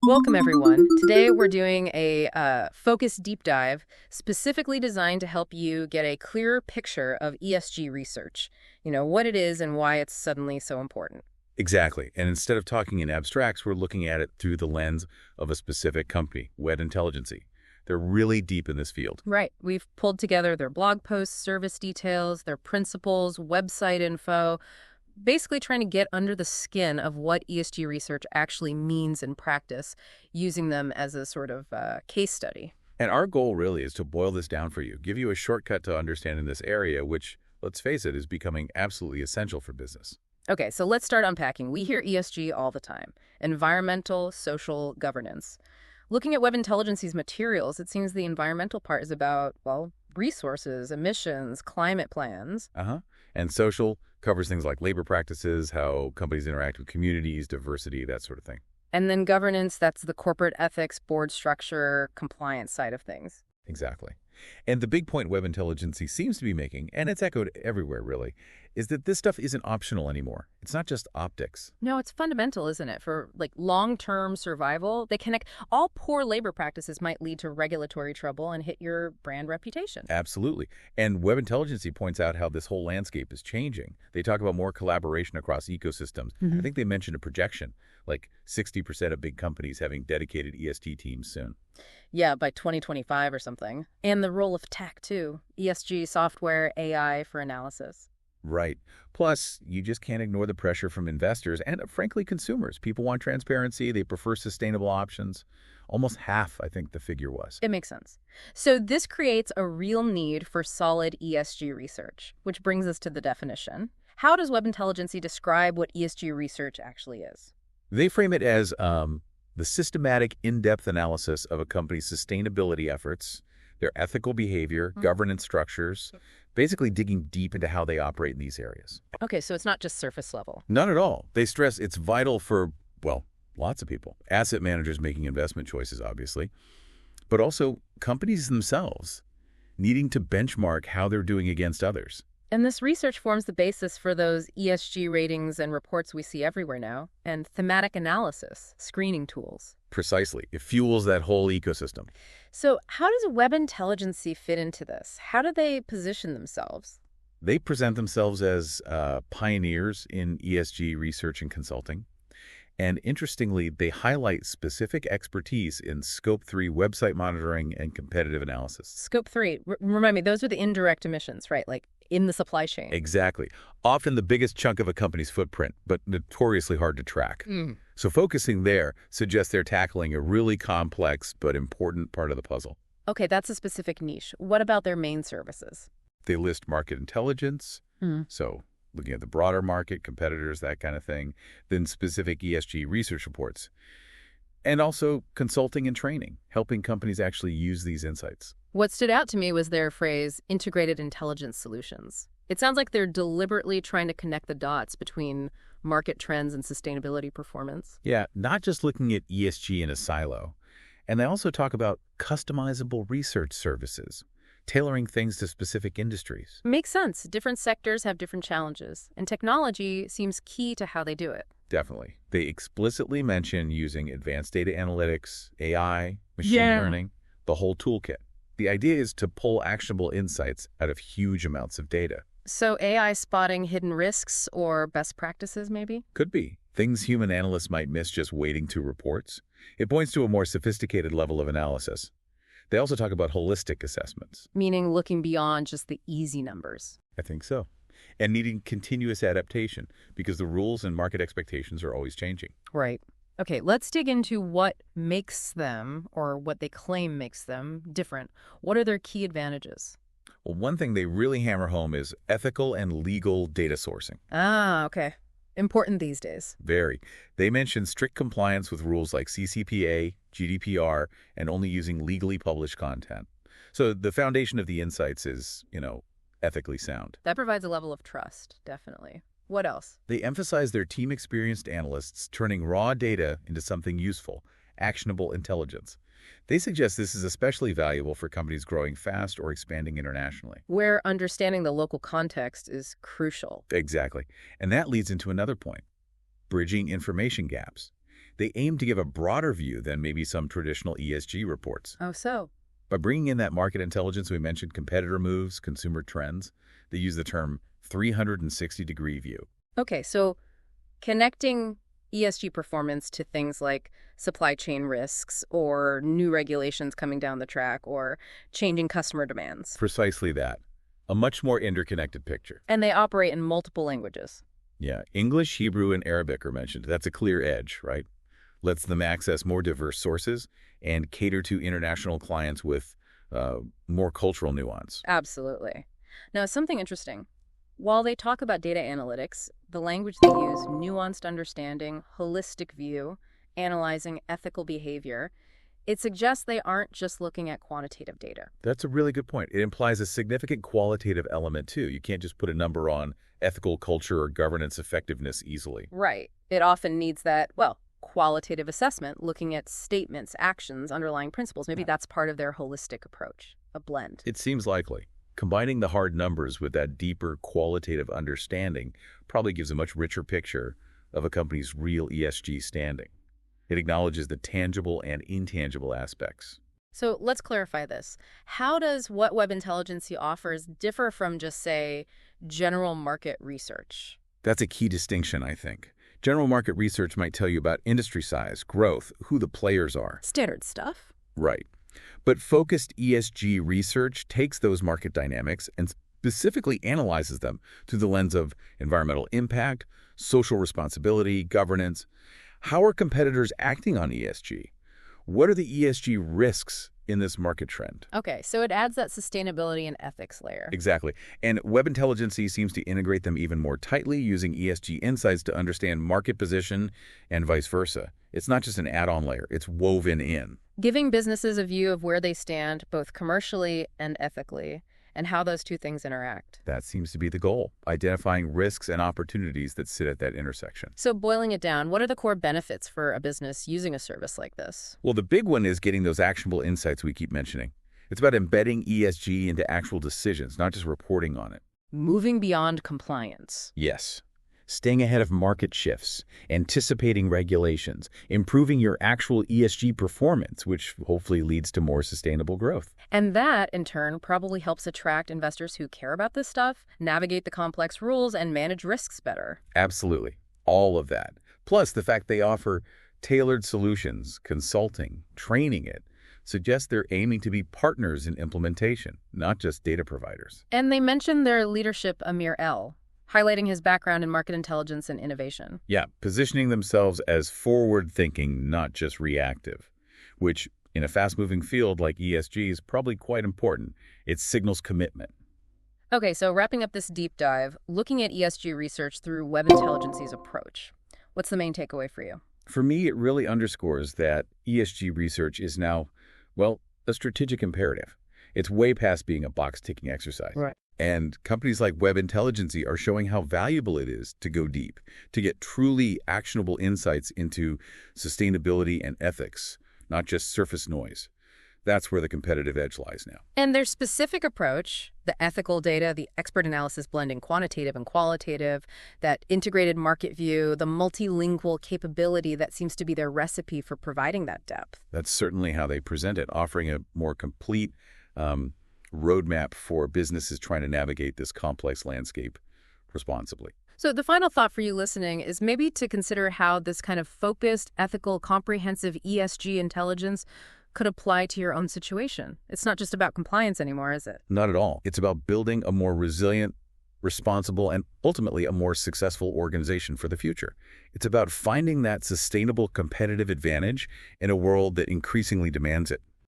Welcome, everyone. Today we're doing a focused deep dive specifically designed to help you get a clearer picture of ESG research. You know, what it is and why it's suddenly so important. Exactly. And instead of talking in abstracts, we're looking at it through the lens of a specific company, Webintelligency. They're really deep in this field. Right. We've pulled together their blog posts, service details, their principles, website info, basically trying to get under the skin of what ESG research actually means in practice, using them as a sort of case study. And our goal really is to boil this down for you, give you a shortcut to understanding this area, which, let's face it, is becoming absolutely essential for business. Okay, so let's start unpacking. We hear ESG all the time. Environmental, social, governance. Looking at Webintelligency's materials, it seems the environmental part is about, well, resources, emissions, climate plans. And social covers things like labor practices, how companies interact with communities, diversity, that sort of thing. And then governance, that's the corporate ethics, board structure, compliance side of things. Exactly. And the big point Webintelligency seems to be making, and it's echoed everywhere really, is that this stuff isn't optional anymore. It's not just optics. No, it's fundamental, isn't it? For like long-term survival, they connect. All poor labor practices might lead to regulatory trouble and hit your brand reputation. Absolutely. And Webintelligency points out how this whole landscape is changing. They talk about more collaboration across ecosystems. I think they mentioned a projection, like 60% of big companies having dedicated ESG teams soon. Yeah, by 2025 or something. And the role of tech, too. ESG software, AI for analysis. Right. Plus, you just can't ignore the pressure from investors and, frankly, consumers. People want transparency. They prefer sustainable options. Almost half, I think the figure was. It makes sense. So this creates a real need for solid ESG research, which brings us to the definition. How does Webintelligency describe what ESG research actually is? They frame it as the systematic, in-depth analysis of a company's sustainability efforts, their ethical behavior, governance structures, basically digging deep into how they operate in these areas. Okay, so it's not just surface level. Not at all. They stress it's vital for, well, lots of people. Asset managers making investment choices, obviously, but also companies themselves needing to benchmark how they're doing against others. And this research forms the basis for those ESG ratings and reports we see everywhere now, and thematic analysis, screening tools. Precisely. It fuels that whole ecosystem. So how does Webintelligency fit into this? How do they position themselves? They present themselves as pioneers in ESG research and consulting. And interestingly, they highlight specific expertise in Scope 3 website monitoring and competitive analysis. Scope 3, remind me, those are the indirect emissions, right? Like in the supply chain. Exactly. Often the biggest chunk of a company's footprint, but notoriously hard to track. So focusing there suggests they're tackling a really complex but important part of the puzzle. Okay, that's a specific niche. What about their main services? They list market intelligence, so looking at the broader market, competitors, that kind of thing, then specific ESG research reports, and also consulting and training, helping companies actually use these insights. What stood out to me was their phrase, integrated intelligence solutions. It sounds like they're deliberately trying to connect the dots between market trends and sustainability performance. Yeah, not just looking at ESG in a silo. And they also talk about customizable research services, tailoring things to specific industries. Makes sense. Different sectors have different challenges, and technology seems key to how they do it. Definitely. They explicitly mention using advanced data analytics, AI, machine learning, the whole toolkit. The idea is to pull actionable insights out of huge amounts of data. So AI spotting hidden risks or best practices, maybe? Could be. Things human analysts might miss just wading through reports. It points to a more sophisticated level of analysis. They also talk about holistic assessments. Meaning looking beyond just the easy numbers. I think so. And needing continuous adaptation because the rules and market expectations are always changing. Right. Okay, let's dig into what makes them, or what they claim makes them, different. What are their key advantages? Well, one thing they really hammer home is ethical and legal data sourcing. Ah, okay. Important these days. Very. They mention strict compliance with rules like CCPA, GDPR, and only using legally published content. So the foundation of the insights is, ethically sound. That provides a level of trust, definitely. What else? They emphasize their team-experienced analysts turning raw data into something useful, actionable intelligence. They suggest this is especially valuable for companies growing fast or expanding internationally. Where understanding the local context is crucial. Exactly. And that leads into another point, bridging information gaps. they aim to give a broader view than maybe some traditional ESG reports. Oh, so? By bringing in that market intelligence, we mentioned competitor moves, consumer trends. They use the term 360-degree view. Okay, so connecting ESG performance to things like supply chain risks or new regulations coming down the track or changing customer demands. Precisely that. A much more interconnected picture. And they operate in multiple languages. Yeah, English, Hebrew, and Arabic are mentioned. That's a clear edge, right? Lets them access more diverse sources and cater to international clients with more cultural nuance. Absolutely. Now, something interesting. While they talk about data analytics, the language they use, nuanced understanding, holistic view, analyzing ethical behavior, it suggests they aren't just looking at quantitative data. That's a really good point. It implies a significant qualitative element, too. You can't just put a number on ethical culture or governance effectiveness easily. Right. It often needs that, well, qualitative assessment, looking at statements, actions, underlying principles. Maybe that's part of their holistic approach, a blend. It seems likely. Combining the hard numbers with that deeper qualitative understanding probably gives a much richer picture of a company's real ESG standing. It acknowledges the tangible and intangible aspects. So let's clarify this. How does what Webintelligency offers differ from just, say, general market research? That's a key distinction, I think. General market research might tell you about industry size, growth, who the players are. Standard stuff. Right. But focused ESG research takes those market dynamics and specifically analyzes them through the lens of environmental impact, social responsibility, governance. How are competitors acting on ESG? What are the ESG risks in this market trend? Okay, so it adds that sustainability and ethics layer. Exactly. And Webintelligency seems to integrate them even more tightly using ESG insights to understand market position and vice versa. It's not just an add-on layer, it's woven in. Giving businesses a view of where they stand, both commercially and ethically, and how those two things interact. That seems to be the goal, identifying risks and opportunities that sit at that intersection. So boiling it down, what are the core benefits for a business using a service like this? Well, the big one is getting those actionable insights we keep mentioning. It's about embedding ESG into actual decisions, not just reporting on it. Moving beyond compliance. Yes. Staying ahead of market shifts, anticipating regulations, improving your actual ESG performance, which hopefully leads to more sustainable growth. And that, in turn, probably helps attract investors who care about this stuff, navigate the complex rules, and manage risks better. Absolutely. All of that. Plus, the fact they offer tailored solutions, consulting, training it, suggests they're aiming to be partners in implementation, not just data providers. And they mentioned their leadership, Amir L., highlighting his background in market intelligence and innovation. Yeah, positioning themselves as forward-thinking, not just reactive, which, in a fast-moving field like ESG, is probably quite important. It signals commitment. Okay, so wrapping up this deep dive, looking at ESG research through Webintelligency's approach. What's the main takeaway for you? For me, it really underscores that ESG research is now, well, a strategic imperative. It's way past being a box-ticking exercise. Right. And companies like Webintelligency are showing how valuable it is to go deep, to get truly actionable insights into sustainability and ethics, not just surface noise. That's where the competitive edge lies now. And their specific approach, the ethical data, the expert analysis blending quantitative and qualitative, that integrated market view, the multilingual capability that seems to be their recipe for providing that depth. That's certainly how they present it, offering a more complete roadmap for businesses trying to navigate this complex landscape responsibly. So the final thought for you listening is maybe to consider how this kind of focused, ethical, comprehensive ESG intelligence could apply to your own situation. It's not just about compliance anymore, is it? Not at all. It's about building a more resilient, responsible, and ultimately a more successful organization for the future. It's about finding that sustainable competitive advantage in a world that increasingly demands it.